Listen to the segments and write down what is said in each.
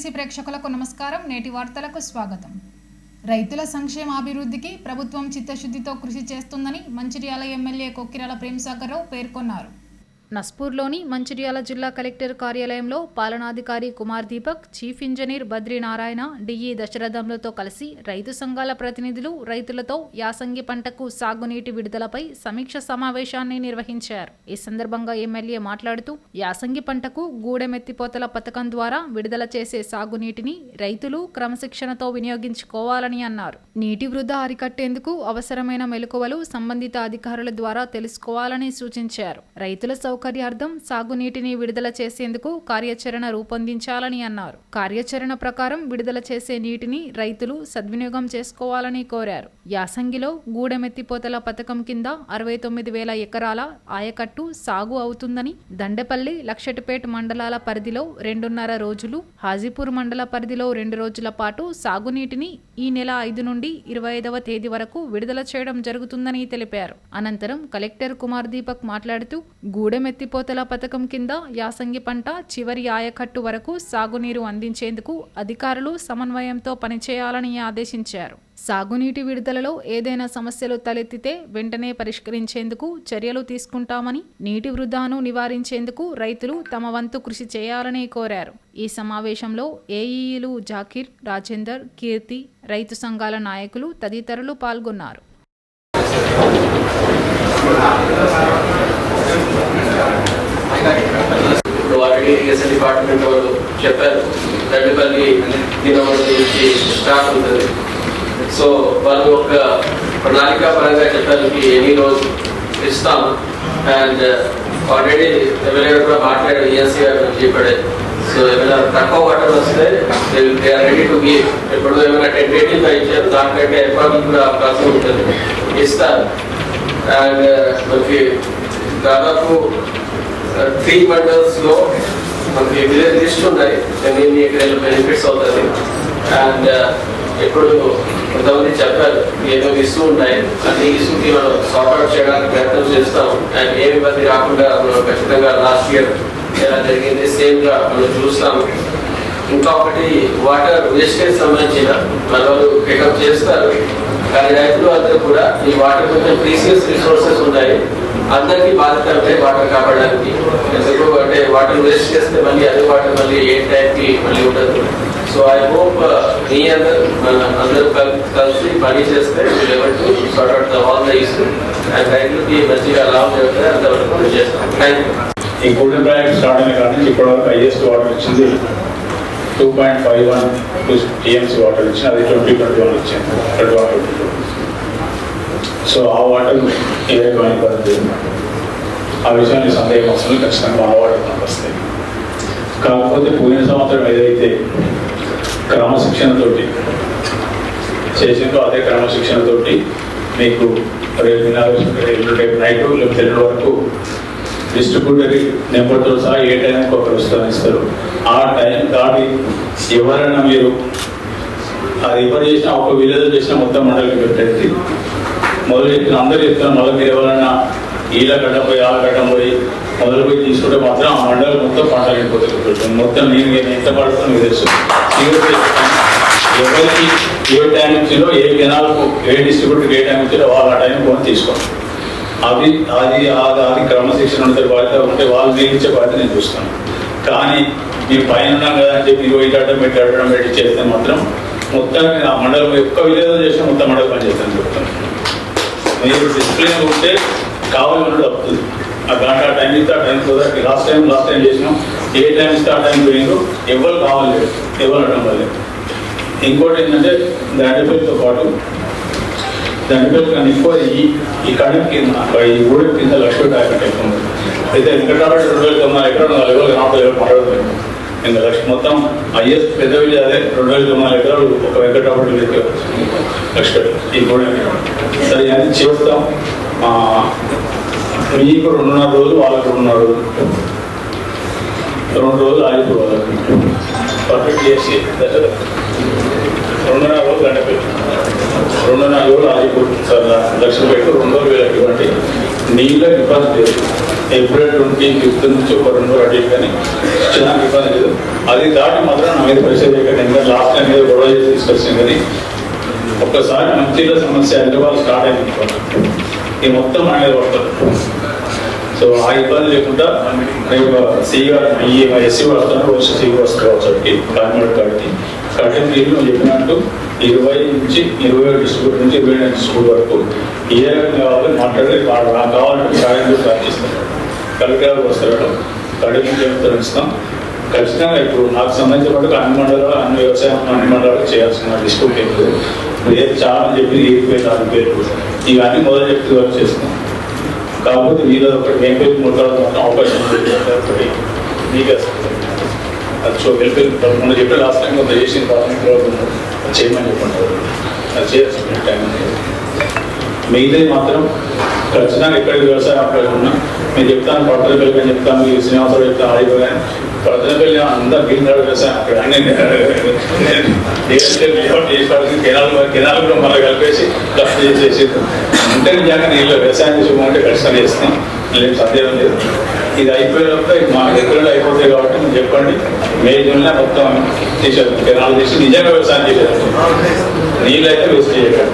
TVC ప్రేక్షకులకు నమస్కారం. నేటి వార్తలకు స్వాగతం. రైతుల సంక్షేమాభివృద్ధికి ప్రభుత్వం చిత్తశుద్ధితో కృషి చేస్తుందని మంచిర్యాల ఎమ్మెల్యే కొక్కిరాల ప్రేమ్సాగర్ రావు పేర్కొన్నారు. నస్పూర్లోని మంచిర్యాల జిల్లా కలెక్టర్ కార్యాలయంలో పాలనాధికారి Kumar Deepak, chief engineer Badrinarayana, DE దశరథంలతో కలిసి రైతు సంఘాల ప్రతినిధులు రైతులతో యాసంగి పంటకు సాగునీటి విడుదలపై సమీక్ష సమావేశాన్ని నిర్వహించారు. ఈ సందర్భంగా ఎమ్మెల్యే మాట్లాడుతూ యాసంగి పంటకు గూడెమెత్తిపోతల పథకం ద్వారా విడుదల చేసే సాగునీటిని రైతులు క్రమశిక్షణతో వినియోగించుకోవాలని అన్నారు. నీటి వృధా అరికట్టేందుకు అవసరమైన మెలకువలు సంబంధిత అధికారుల ద్వారా తెలుసుకోవాలని సూచించారు. రైతుల సౌకర్యార్థం సాగునీటిని విడుదల చేసేందుకు కార్యాచరణ రూపొందించాలని అన్నారు. కార్యాచరణ ప్రకారం విడుదల చేసే నీటిని రైతులు సద్వినియోగం చేసుకోవాలని కోరారు. యాసంగిలో గూడెమెత్తిపోతల పథకం కింద 69,000 ఎకరాల ఆయకట్టు సాగు అవుతుందని, దండపల్లి, లక్షటిపేట్ మండలాల పరిధిలో 2.5 రోజులు, హాజీపూర్ మండల పరిధిలో 2 రోజుల పాటు సాగునీటిని ఈ నెల 5 నుండి 25వ తేదీ వరకు విడుదల చేయడం జరుగుతుందని తెలిపారు. అనంతరం కలెక్టర్ కుమార్ దీపక్ మాట్లాడుతూ గూడెమెత్తిపోతల పథకం కింద యాసంగి పంట చివరి ఆయకట్టు వరకు సాగునీరు అందించేందుకు అధికారులు సమన్వయంతో పనిచేయాలని ఆదేశించారు. సాగునీటి విడుదలలో ఏదైనా సమస్యలు తలెత్తితే వెంటనే పరిష్కరించేందుకు చర్యలు తీసుకుంటామని, నీటి వృధాను నివారించేందుకు రైతులు తమ వంతు కృషి చేయాలని కోరారు. ఈ సమావేశంలో ఏఈలు జాకీర్, రాజేందర్, కీర్తి, రైతు సంఘాల నాయకులు తదితరులు పాల్గొన్నారు. ఇప్పుడు ఆల్రెడీ ఇరిగేషన్ డిపార్ట్మెంట్ వాళ్ళు చెప్పారు, దండపల్లి నుంచి స్టార్ట్ ఉంటుంది. సో వాళ్ళు ఒక ప్రణాళిక పరంగా చెప్పారు ఎన్ని రోజు ఇస్తాము. అండ్ ఆల్రెడీ ఎమ్మెల్యే కూడా మాట్లాడారు, ఈఎన్సీ గారు చెప్పాడు. సో ఏమైనా తక్కువ వాటర్ వస్తే they are ready to give. ఇప్పుడు ఏమైనా టెంటేటివ్గా ఇచ్చారు, దానికంటే ఎక్కువ కూడా అవకాశం ఉంటుంది, ఇస్తారు. అండ్ మనకి దాదాపు 3 మండల్స్ లో మనకి విలేజ్ లిస్ట్ ఉన్నాయి, ఎన్ని ఎకరాలు బెనిఫిట్స్ అవుతుంది. అండ్ ఇప్పుడు కొంతమంది చెప్పారు ఏదో ఇష్యూ ఉన్నాయి, అన్ని ఇష్యూకి మనం సార్ట్అవుట్ చేయడానికి ప్రయత్నం చేస్తాం. అండ్ ఏ ఇబ్బంది రాకుండా మనం ఖచ్చితంగా లాస్ట్ ఇయర్ ఎలా జరిగింది సేమ్ గా మనం చూస్తాము. ఇంకొకటి వాటర్ వేస్టేజ్ సంబంధించిన వాళ్ళు పికప్ చేస్తారు, కానీ రైతులు అందరూ కూడా ఈ వాటర్ కొంచెం ప్రీసియస్ రిసోర్సెస్ ఉన్నాయి, అందరికీ బాధ్యత ఉంటాయి వాటర్ కాపాడడానికి. ఎందుకు అంటే వాటర్ వేస్ట్ చేస్తే మళ్ళీ అదే వాటర్ మళ్ళీ ఏ టైంకి మళ్ళీ ఉండదు. సో ఐ హోప్ మీ అందరూ కలిసి పని చేస్తే రైతులకి మంచిగా లాభం జరుగుతుంది. అంతవరకు చేస్తాం. Thank you. ఈ గూడెం ప్రాజెక్ట్ స్టార్ట్ అయిన కాడ నుంచి ఇప్పటివరకు హైయెస్ట్ వాటర్ ఇచ్చింది 2.51 టీఎంసీ వాటర్ ఇచ్చింది, అది 2021 ఇచ్చింది. సో ఆ వాటర్ ఏ రకమైన పద్ధతి, ఆ విషయాన్ని సందేహం వస్తుంది. ఖచ్చితంగా ఆ వాటర్ మనకు వస్తాయి. కాకపోతే పోయిన సంవత్సరం ఏదైతే క్రమశిక్షణతోటి చేసిందో అదే క్రమశిక్షణతోటి మీకు రేపు నైట్ లేకపోతే 2 వరకు డిస్ట్రిబ్యూటరీ నెంబర్తో సహా ఏ టైంకి ఒకరు ఇస్తారు. ఆ టైం దాటి ఎవరైనా మీరు అది ఎవరు చేసినా, ఒక విలేజ్ చేసినా మొత్తం మండలికి పెట్టేది మొదలు చెప్పిన అందరూ చెప్తాను. మళ్ళీ మీరు ఎవరైనా ఈల గడ్డం పోయి ఆ గడ్డం పోయి మొదలు పోయి తీసుకుంటే మాత్రం ఆ మండలి మొత్తం పంటలు వెళ్ళిపోతుంది. మొత్తం నేను ఎంత పడుతుందో మీకు తెలుసు. ఎవరికి ఏ టైం ఇచ్చిందో, ఏ కెనాల్కు ఏ డిస్ట్రిబ్యూటర్కి ఏ టైం ఇచ్చిందో వాళ్ళు ఆ టైం కొని తీసుకోండి. అది అది అది క్రమశిక్షణ ఉంటే బాధ్యత ఉంటే వాళ్ళు నియమించే బాధ్యత నేను చూస్తాను. కానీ మీరు పైన ఉన్నాం కదా అని చెప్పి మీరు ఇటడం పెట్టి చేస్తే మాత్రం మొత్తం ఆ మండలం ఒక్క విలేజ్ చేసినా మొత్తం మండలం పని చేస్తాను చెప్తాను. మీరు డిసిప్లిన్ ఉంటే కావాలి తప్పుతుంది. ఆ గంట టైం ఇస్తే ఆ టైం కుదరకి లాస్ట్ టైం చేసినాం, ఏ టైం ఇస్తే ఆ టైం పోయిందో ఎవరు కావాలి, ఎవరు అనడం వల్లే. ఇంకోటి ఏంటంటే దండపల్లితో పాటు దండపల్లి కానీ ఎక్కువ ఈ కడుపు కింద ఈ ఊడి కింద లక్ష్మీ టాకెట్ ఎక్కువ ఉంది. అయితే వెంకటరావు 2,900 ఎకరాలు 4 ఎవరు మాట్లాడుతుంది. ఇంకా లక్ష్మి మొత్తం హైయెస్ట్ పెద్ద విలేజ్ అదే 2,900 ఎకరాలు ఒక వెంకటరావు లక్ష్మీ ఈ కూడా. సరే అది చేస్తాం. మీకు 2.5 రోజులు, వాళ్ళకి 2.5 రోజులు, 2 రోజులు ఆగిపోయి వాళ్ళకి పర్ఫెక్ట్ చేసి 2.5 రోజులు దండపల్లి, 2.5 రోజులు ఆగిపోతుంది సార్. లక్షలు పెట్టి 2,000 ఇవ్వండి. నీళ్ళ ఇబ్బంది లేదు. ఏప్రిల్ 25th నుంచి ఒక 2 రోజులు అటు కానీ చిన్న ఇబ్బంది లేదు. అది దాటి మాత్రం నా మీద పరిస్థితి ఎందుకంటే లాస్ట్ టైం మీద గొడవ చేసి తీసుకొచ్చాను. కానీ ఒక్కసారి మంచిగా సమస్య హైదరాబాద్ స్టార్ట్ అయింది, ఈ మొత్తం మన మీద పడతారు. సో ఆ ఇబ్బంది లేకుండా రేపు ఎస్సీ వస్తాను, వచ్చి సీ వస్తారు వచ్చి కాకినాడ కాడికి కఠిన నీళ్ళు చెప్పినట్టు 20 నుంచి 21 డిస్ట్రిబ్యూట్ నుంచి 29 డిస్ట్రిబ్యూట్ వరకు ఏ రకంగా కావాలో మాట్లాడి కావాలంటే సాయం ప్రార్థిస్తారు. కలెక్టర్ వస్తారు, కఠిన చెప్తారు ఇస్తాం. ఖచ్చితంగా ఇప్పుడు నాకు సంబంధించిన పాటు అన్ని మండలాలు అన్ని వ్యవసాయం అన్ని మండలాలు చేయాల్సిన డిస్ట్రిబ్యూట్ లేదు. ఏది చాలా చెప్పి 7,000 ఇవన్నీ మొదలు చెప్తూ వర్క్ చేస్తాం. కాకపోతే మీలో ఒకటి వెంకయ్య ముట్టాడు మాత్రం అవకాశం ఒకటి మీకే అది వెల్ఫేర్ మొన్న చెప్పే లాస్ట్ టైం కొంత చేసిన ప్రాథమిక చేయమని చెప్పంటారు, అది చేయాల్సిన టైం అనేది. మిగతాది మాత్రం ఖచ్చితంగా ఎక్కడికి వ్యవసాయం అవకాశం ఉన్నా నేను చెప్తాను. పట్టణపల్లి అని చెప్తాను, శ్రీనివాసరావు చెప్తాను, ఆడిపో కానీ పట్టణపల్లి అంతా గిరినాడు వ్యవసాయం అక్కడ అన్ని కెనాల్ కూడా మళ్ళీ కలిపేసి ఖర్చు చేసేసి ఉంటే నిజంగా నీళ్ళు వ్యవసాయం చేసుకోమంటే ఖచ్చితంగా చేస్తాం, లేదు సందేహం లేదు. ఇది అయిపోయేటప్పుడు మా దగ్గర అయిపోతాయి కాబట్టి మీరు చెప్పండి, మే జూన్లో మొత్తం తీసేది కెనాల్ తీసి నిజంగా వ్యవసాయం చేసేది. నీళ్ళు అయితే వేస్ట్ చేయకండి.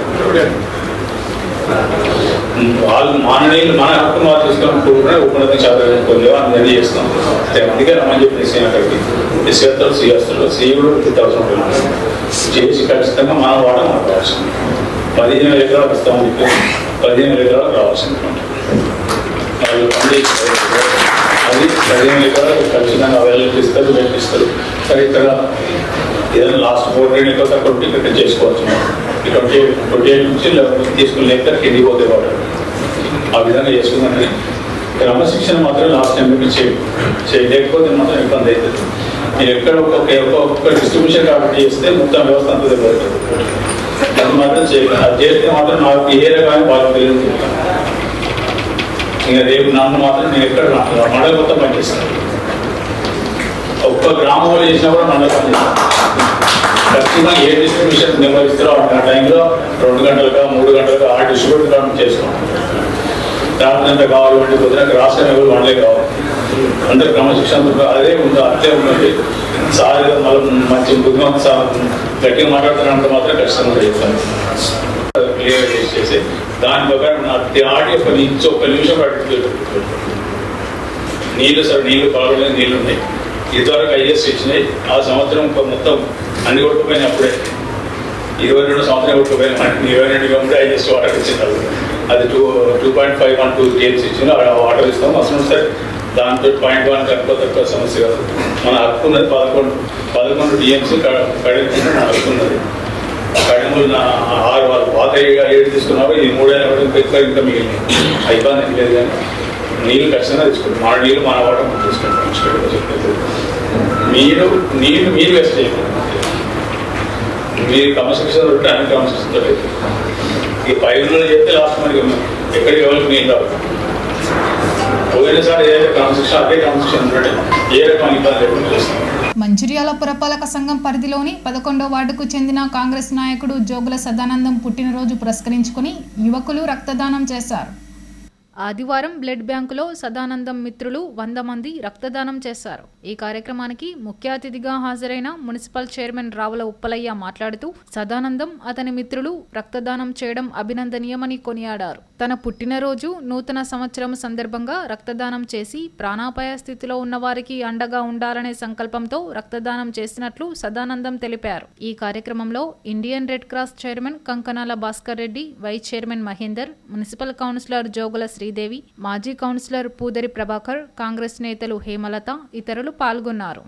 వాళ్ళు మన నీళ్ళు మన హక్కు వాళ్ళు తీసుకొని ఉపనది చదువుకోలేవు అని చేస్తాం. అందుకే రమ్మని చెప్పి తీసుకుని అక్కడికి తీసుకెళ్తారు, సీఎస్తారు, సీఈడు 50,000 చేసి ఖచ్చితంగా మన వాడ మనకు రావాల్సింది. 15,000 ఎకరాలకు ఇస్తామని చెప్పి 15,000 ఎకరాలకు రావాల్సింది. వాళ్ళు అది 15,000 ఎకరాలకు ఖచ్చితంగా అవైలబుల్ ఇస్తారు, పెట్టిస్తారు. సరే ఇక్కడ ఏదైనా లాస్ట్ 4 ఎకరాలు అక్కడ ఇక్కడ చేసుకోవచ్చు. 28 నుంచి తీసుకుని కిందికి పోతే వాటర్ ఆ విధంగా చేసుకుందంటే క్రమశిక్షణ మాత్రం లాస్ట్ టైం చేయలేకపోతే మాత్రం ఇబ్బంది అవుతుంది. మీరు ఎక్కడ ఒక్కొక్క డిస్ట్రిబ్యూషన్ కాబట్టి చేస్తే మొత్తం వ్యవస్థ అంతా దెబ్బతుంది. అది మాత్రం చేయాలి. అది చేస్తే మాత్రం నాకు ఏ రకమైన బాధ్యత తెలియదు. ఇంకా రేపు నన్ను మాత్రం నేను ఎక్కడ మండలి మొత్తం పనిచేస్తాను. ఒక్క గ్రామంలో చేసినా కూడా మండలి పనిచేస్తాను. ఖచ్చితంగా ఏ డిస్ట్రిబ్యూషన్ నెంబర్ ఇస్తారో ఆ టైంలో 2 గంటలుగా 3 గంటలుగా ఆ డిస్ట్రిబ్యూట్ కావడం చేసుకోండి. రాత్రి కావాలంటే పొద్దున రాష్ట్రం ఎవరు వాళ్ళే కావాలి. అందరూ క్రమశిక్షణ అదే ఉంది, అట్లే ఉన్నది. సార్ మళ్ళీ మంచి బుద్ధిమంత గట్టిగా మాట్లాడుతున్నప్పుడు మాత్రం ఖచ్చితంగా చెప్తాను. క్లియర్ చేసి దాని ప్రకారం ఆడి ఒక్క నిమిషం పట్టుకు నీళ్ళు సార్ నీళ్ళు పాల్గొనే నీళ్ళు ఉన్నాయి. ఇంతవరకు ఐఎస్ ఇచ్చినాయి. ఆ సంవత్సరం మొత్తం అన్ని కొట్టుకుపోయినాయి. అప్పుడే 22 సంవత్సరం కొట్టుకుపోయినా 22 ఉంటే ఐఎస్ వాటర్ ఇచ్చినారు. అది 2.512 TMC ఇచ్చిన వాటర్ ఇస్తాం. అసలు సార్ దాంతో 0.1 తక్కువ సమస్య కాదు. మన హక్కు ఉన్నది 11 TMC కడిగిన హక్కు ఉన్నది. కడిములు 6 వాళ్ళు పాత 7 తీసుకున్నారు. ఈ 3 అయినా కూడా ఇంకా మిగిలింది. ఇబ్బంది లేదు. కానీ నీళ్ళు ఖచ్చితంగా తీసుకుంటాం. మన నీళ్ళు మన వాటర్ మనం తీసుకుంటాం. మీరు వేస్ట్ చేయకండి. మీరు క్రమశిక్షణ ఉంటే అన్ని క్రమశిక్షణతో లేదు. ఈ 5 రోజులు చెప్తే లాస్ట్ మనకి ఎక్కడికి ఎవరికి నీళ్ళు రావు. పోయినసారి ఏదైతే క్రమశిక్షణ అదే క్రమశిక్షణ ఉన్నట్టే ఏ రకమైన ఇబ్బంది లేకుండా చేస్తాం. మంచిర్యాల పురపాలక సంఘం పరిధిలోని 11వ వార్డుకు చెందిన కాంగ్రెస్ నాయకుడు జోగుల సదానందం పుట్టినరోజు పురస్కరించుకుని యువకులు రక్తదానం చేశారు. ఆదివారం బ్లడ్ బ్యాంకులో సదానందం మిత్రులు 100 మంది రక్తదానం చేశారు. ఈ కార్యక్రమానికి ముఖ్య అతిథిగా హాజరైన మున్సిపల్ చైర్మన్ రావుల ఉప్పలయ్య మాట్లాడుతూ సదానందం అతని మిత్రులు రక్తదానం చేయడం అభినందనీయమని కొనియాడారు. తన పుట్టినరోజు నూతన సంవత్సరం సందర్భంగా రక్తదానం చేసి ప్రాణాపాయ స్థితిలో ఉన్నవారికి అండగా ఉండాలనే సంకల్పంతో రక్తదానం చేసినట్లు సదానందం తెలిపారు. ఈ కార్యక్రమంలో Indian Red Cross chairman Kankanala Bhaskar Reddy, vice chairman Mahender, municipal councillor Jogula Sridevi, మాజీ కౌన్సిలర్ పూదరి ప్రభాకర్, కాంగ్రెస్ నేతలు హేమలత ఇతరులు పాల్గొన్నారు.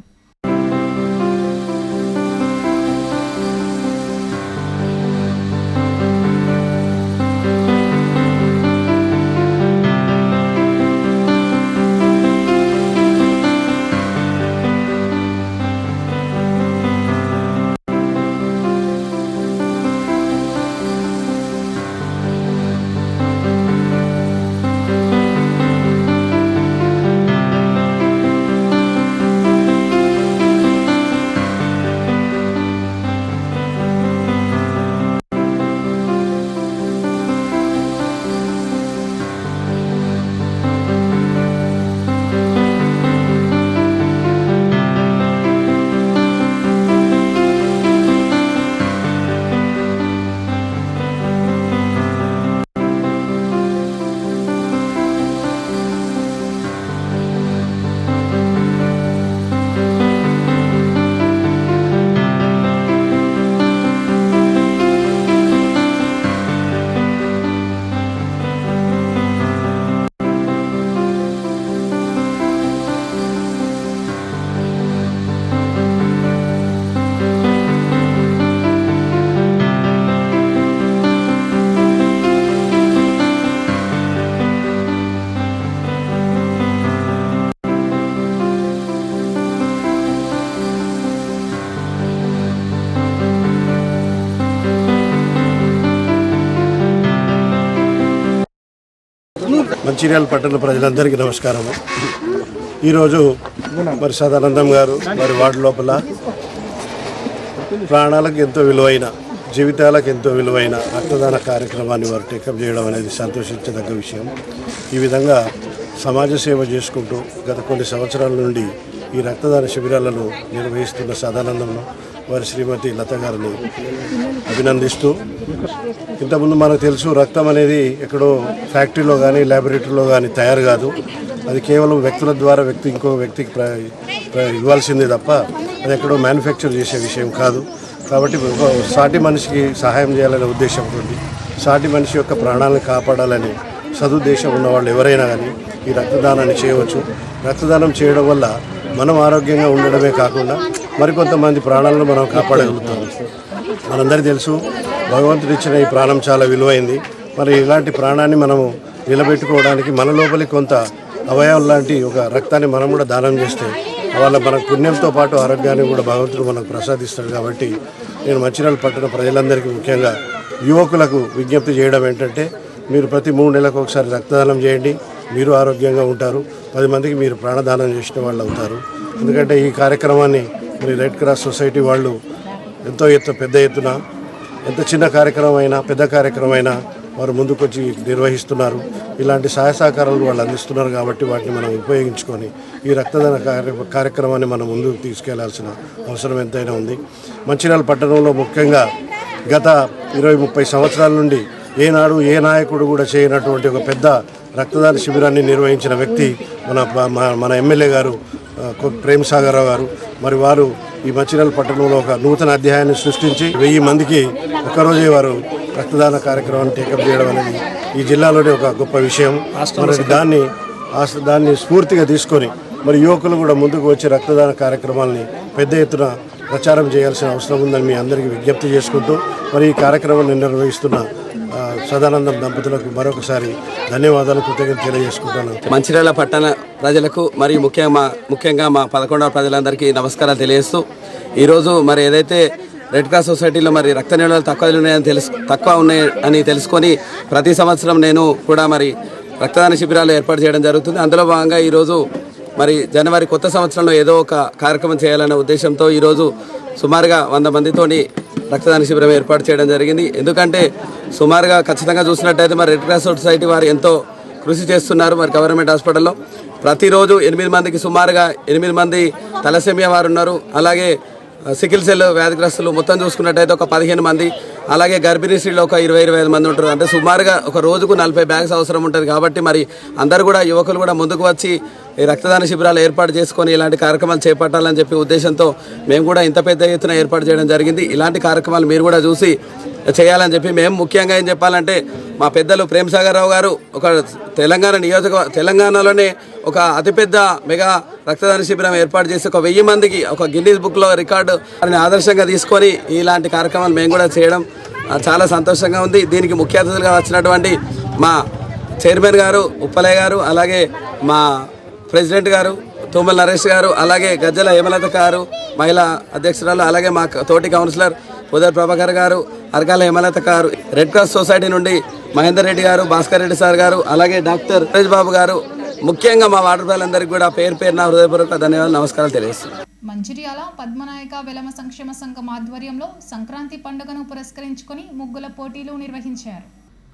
మంచిర్యాల పట్టణ ప్రజలందరికీ నమస్కారము. ఈరోజు మరి సదానందం గారు మరి వార్డు లోపల ప్రాణాలకు ఎంతో విలువైన, జీవితాలకు ఎంతో విలువైన రక్తదాన కార్యక్రమాన్ని వారు టేకప్ చేయడం అనేది సంతోషించదగ్గ విషయం. ఈ విధంగా సమాజ సేవ చేసుకుంటూ గత కొన్ని సంవత్సరాల నుండి ఈ రక్తదాన శిబిరాలను నిర్వహిస్తున్న సదానందంలో వారి శ్రీమతి లత గారిని అభినందిస్తూ, ఇంతకుముందు మనకు తెలుసు రక్తం అనేది ఎక్కడో ఫ్యాక్టరీలో కానీ ల్యాబొరేటరీలో కానీ తయారు కాదు. అది కేవలం వ్యక్తుల ద్వారా ఇంకో వ్యక్తికి ఇవ్వాల్సిందే తప్ప అది ఎక్కడో మ్యానుఫ్యాక్చర్ చేసే విషయం కాదు. కాబట్టి ఒక సాటి మనిషికి సహాయం చేయాలనే ఉద్దేశంతో, సాటి మనిషి యొక్క ప్రాణాలను కాపాడాలని సదుద్దేశం ఉన్నవాళ్ళు ఎవరైనా కానీ ఈ రక్తదానాన్ని చేయవచ్చు. రక్తదానం చేయడం వల్ల మనం ఆరోగ్యంగా ఉండడమే కాకుండా మరికొంతమంది ప్రాణాలను మనం కాపాడగలుగుతాము. మనందరికీ తెలుసు భగవంతుడు ఇచ్చిన ఈ ప్రాణం చాలా విలువైంది. మరి ఇలాంటి ప్రాణాన్ని మనము నిలబెట్టుకోవడానికి మన లోపలి కొంత అవయవం లాంటి ఒక రక్తాన్ని మనం కూడా దానం చేస్తే వాళ్ళ మన పుణ్యంతో పాటు ఆరోగ్యాన్ని కూడా భగవంతుడు మనకు ప్రసాదిస్తాడు. కాబట్టి నేను మంచిర్యాల పట్టణ ప్రజలందరికీ, ముఖ్యంగా యువకులకు విజ్ఞప్తి చేయడం ఏంటంటే, మీరు ప్రతి 3 నెలలకు ఒకసారి రక్తదానం చేయండి. మీరు ఆరోగ్యంగా ఉంటారు, 10 మందికి మీరు ప్రాణదానం చేసిన వాళ్ళు అవుతారు. ఎందుకంటే ఈ కార్యక్రమాన్ని మరి రెడ్ క్రాస్ సొసైటీ వాళ్ళు ఎంతో పెద్ద ఎత్తున, ఎంత చిన్న కార్యక్రమం అయినా పెద్ద కార్యక్రమం అయినా వారు ముందుకొచ్చి నిర్వహిస్తున్నారు. ఇలాంటి సహాయ సహకారాలు వాళ్ళు అందిస్తున్నారు. కాబట్టి వాటిని మనం ఉపయోగించుకొని ఈ రక్తదాన కార్యక్రమాన్ని మనం ముందుకు తీసుకెళ్లాల్సిన అవసరం ఎంతైనా ఉంది. మంచిర్యాల పట్టణంలో ముఖ్యంగా గత 20-30 సంవత్సరాల నుండి ఏనాడు ఏ నాయకుడు కూడా చేయనటువంటి ఒక పెద్ద రక్తదాన శిబిరాన్ని నిర్వహించిన వ్యక్తి మన ఎమ్మెల్యే గారు ప్రేమ్ సాగర్ రావు గారు. మరి వారు ఈ మంచిర్యాల పట్టణంలో ఒక నూతన అధ్యాయాన్ని సృష్టించి 1000 మందికి ఒక్కరోజే వారు రక్తదాన కార్యక్రమాన్ని టేకప్ చేయడం అనేది ఈ జిల్లాలోనే ఒక గొప్ప విషయం. మరి దాన్ని స్ఫూర్తిగా తీసుకొని మరి యువకులు కూడా ముందుకు వచ్చి రక్తదాన కార్యక్రమాలని పెద్ద ఎత్తున ప్రచారం చేయాల్సిన అవసరం ఉందని మీ అందరికీ విజ్ఞప్తి చేసుకుంటూ, మరి ఈ కార్యక్రమాన్ని నిర్వహిస్తున్న సదానందం దంపతులకు మరొకసారి ధన్యవాదాలు, కృతజ్ఞతలు తెలియజేసుకుంటాను. మంచిర్యాల పట్టణ ప్రజలకు మరియు ముఖ్యంగా మా 11వ ప్రజలందరికీ నమస్కారాలు తెలియజేస్తూ, ఈరోజు మరి ఏదైతే రెడ్ క్రాస్ సొసైటీలో మరి రక్త నిల్వలు తక్కువ ఉన్నాయని తెలుసుకొని ప్రతి సంవత్సరం నేను కూడా మరి రక్తదాన శిబిరాలు ఏర్పాటు చేయడం జరుగుతుంది. అందులో భాగంగా ఈరోజు మరి జనవరి కొత్త సంవత్సరంలో ఏదో ఒక కార్యక్రమం చేయాలనే ఉద్దేశంతో ఈరోజు సుమారుగా 100 మందితోని రక్తదాన శిబిరం ఏర్పాటు చేయడం జరిగింది. ఎందుకంటే సుమారుగా ఖచ్చితంగా చూసినట్టయితే మరి రెడ్ క్రాస్ సొసైటీ వారు ఎంతో కృషి చేస్తున్నారు. మరి గవర్నమెంట్ హాస్పిటల్లో ప్రతిరోజు 8 మందికి సుమారుగా 8 మంది తలసేమియా వారు ఉన్నారు. అలాగే సికిల్ సెల్ వ్యాధిగ్రస్తులు మొత్తం చూసుకున్నట్టయితే ఒక 15 మంది, అలాగే గర్భిణీ స్త్రీలు ఒక 20-25 మంది ఉంటారు. అంటే సుమారుగా ఒక రోజుకు 40 బ్యాగ్స్ అవసరం ఉంటుంది. కాబట్టి మరి అందరూ కూడా యువకులు కూడా ముందుకు వచ్చి ఈ రక్తదాన శిబిరాలు ఏర్పాటు చేసుకొని ఇలాంటి కార్యక్రమాలు చేపట్టాలని చెప్పి ఉద్దేశంతో మేము కూడా ఇంత పెద్ద ఎత్తున ఏర్పాటు చేయడం జరిగింది. ఇలాంటి కార్యక్రమాలు మీరు కూడా చూసి చేయాలని చెప్పి మేము ముఖ్యంగా ఏం చెప్పాలంటే, మా పెద్దలు ప్రేమ్ సాగర్ రావు గారు ఒక తెలంగాణలోనే ఒక అతిపెద్ద మెగా రక్తదాన శిబిరం ఏర్పాటు చేసి ఒక 1000 మందికి ఒక గిన్నీస్ బుక్లో రికార్డు అని ఆదర్శంగా తీసుకొని ఇలాంటి కార్యక్రమాలు మేము కూడా చేయడం చాలా సంతోషంగా ఉంది. దీనికి ముఖ్య అతిథులుగా వచ్చినటువంటి మా చైర్మన్ గారు ఉప్పలయ్య గారు, అలాగే మా ప్రెసిడెంట్ గారు తుమ్మల నరేష్ గారు, అలాగే గజ్జల హేమలత గారు మహిళా అధ్యక్షురాలు, అలాగే మా తోటి కౌన్సిలర్ ఉదయ్ ప్రభాకర్ గారు, అరకాల హేమలత గారు, రెడ్ క్రాస్ సొసైటీ నుండి మహేందర్ రెడ్డి గారు, భాస్కర్ రెడ్డి సార్ గారు, అలాగే డాక్టర్ సురేష్ బాబు గారు, ముఖ్యంగా మా వాటర్ ప్రజలందరికీ కూడా పేరున హృదయపూర్వక ధన్యవాదాలు, నమస్కారాలు తెలియజేస్తున్నాను. మంచిర్యాల పద్మనాయక వెలమ సంక్షేమ సంఘం ఆధ్వర్యంలో సంక్రాంతి పండుగను పురస్కరించుకొని ముగ్గుల పోటీలు నిర్వహించారు.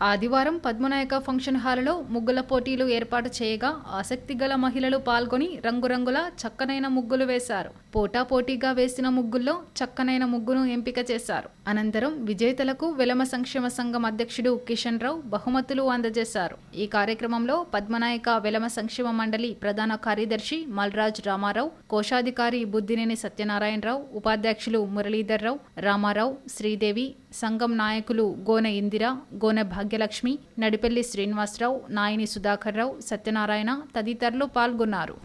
ఆదివారం పద్మనాయక ఫంక్షన్ హాలులో ముగ్గుల పోటీలు ఏర్పాటు చేయగా ఆసక్తి గల మహిళలు పాల్గొని రంగురంగుల చక్కనైన ముగ్గులు వేశారు. పోటాపోటీగా వేసిన ముగ్గుల్లో చక్కనైన ముగ్గును ఎంపిక చేశారు. అనంతరం విజేతలకు వెలమ సంక్షేమ సంఘం అధ్యక్షుడు కిషన్ రావు బహుమతులు అందజేశారు. ఈ కార్యక్రమంలో పద్మనాయక వెలమ సంక్షేమ మండలి ప్రధాన కార్యదర్శి మల్రాజ్ రామారావు, కోశాధికారి బుద్దినేని సత్యనారాయణరావు, ఉపాధ్యక్షులు మురళీధర్ రావు, రామారావు, శ్రీదేవి, సంఘం నాయకులు గోన ఇందిర, గోన భాగ్యలక్ష్మి, నడిపెల్లి శ్రీనివాసరావు, నాయని సుధాకర్ రావు, సత్యనారాయణ తదితరులు పాల్గొన్నారు.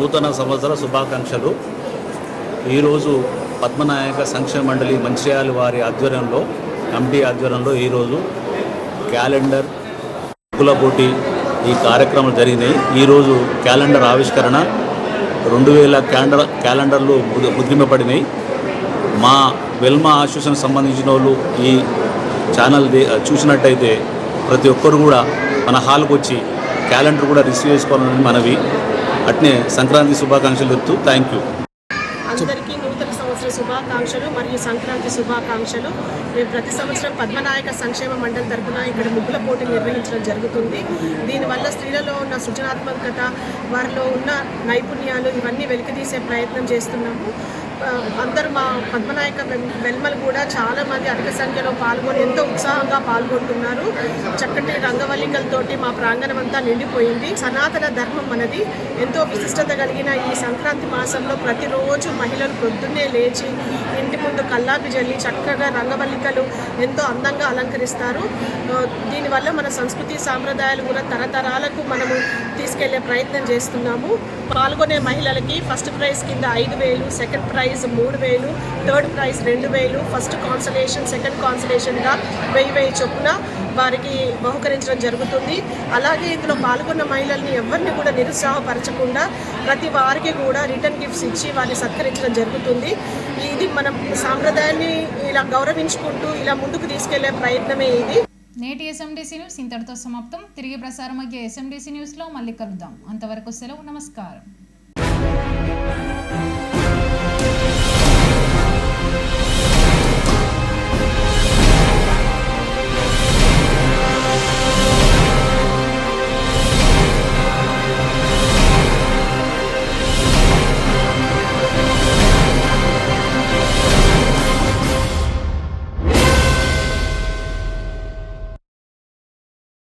నూతన సంవత్సర శుభాకాంక్షలు. ఈరోజు పద్మనాయక సంక్షేమ మండలి మంచిర్యాల వారి ఆధ్వర్యంలో, కమిటీ ఆధ్వర్యంలో ఈరోజు క్యాలెండర్ ముగ్గుల పోటీ ఈ కార్యక్రమాలు జరిగినాయి. ఈరోజు క్యాలెండర్ ఆవిష్కరణ 2000 క్యాలెండర్లు ముద్రింపబడినాయి. మా వెల్మా అసోసియేషన్ సంబంధించిన వాళ్ళు ఈ ఛానల్ చూసినట్టయితే ప్రతి ఒక్కరు కూడా మన హాల్కి వచ్చి క్యాలెండర్ కూడా రిసీవ్ చేసుకోవాలని మనవి. అట్నే సంక్రాంతి శుభాకాంక్షలు చెప్తూ థ్యాంక్ యూ. అందరికీ నూతన సంవత్సర శుభాకాంక్షలు మరియు సంక్రాంతి శుభాకాంక్షలు. మేము ప్రతి సంవత్సరం పద్మనాయక సంక్షేమ మండలి తరఫున ఇక్కడ ముగ్గుల పోటీ నిర్వహించడం జరుగుతుంది. దీనివల్ల స్త్రీలలో ఉన్న సృజనాత్మకత, వారిలో ఉన్న నైపుణ్యాలు ఇవన్నీ వెలికితీసే ప్రయత్నం చేస్తున్నాము. అందరూ మా పద్మనాయక వెల్మలు కూడా చాలామంది అధిక సంఖ్యలో పాల్గొని ఎంతో ఉత్సాహంగా పాల్గొంటున్నారు. చక్కటి రంగవల్లికలతోటి మా ప్రాంగణం అంతా నిండిపోయింది. సనాతన ధర్మం మనది. ఎంతో విశిష్టత కలిగిన ఈ సంక్రాంతి మాసంలో ప్రతిరోజు మహిళలు పొద్దున్నే లేచి ఇంటి ముందు కల్లాపి జల్లి చక్కగా రంగవల్లికలు ఎంతో అందంగా అలంకరిస్తారు. దీనివల్ల మన సంస్కృతి సాంప్రదాయాలు కూడా తరతరాలకు మనము తీసుకెళ్లే ప్రయత్నం చేస్తున్నాము. పాల్గొనే మహిళలకి ఫస్ట్ ప్రైజ్ కింద 5,000, second prize 3,000, third prize 2,000, first consolation, second కాన్సలేషన్గా 1,000 చొప్పున వారికి బహుకరించడం జరుగుతుంది. అలాగే ఇందులో పాల్గొన్న మహిళల్ని ఎవరిని కూడా నిరుత్సాహపరచకుండా ప్రతి వారికి కూడా రిటర్న్ గిఫ్ట్స్ ఇచ్చి వారిని సత్కరించడం జరుగుతుంది. ఇది మనం సాంప్రదాయాన్ని ఇలా గౌరవించుకుంటూ ఇలా ముందుకు తీసుకెళ్లే ప్రయత్నమే ఇది. నేటి ఎస్ఎండిసి న్యూస్ ఇంతటితో సమాప్తం. తిరిగి ప్రసారం అయ్యే ఎస్ఎండిసి న్యూస్లో మళ్ళీ కలుద్దాం. అంతవరకు సెలవు. నమస్కారం.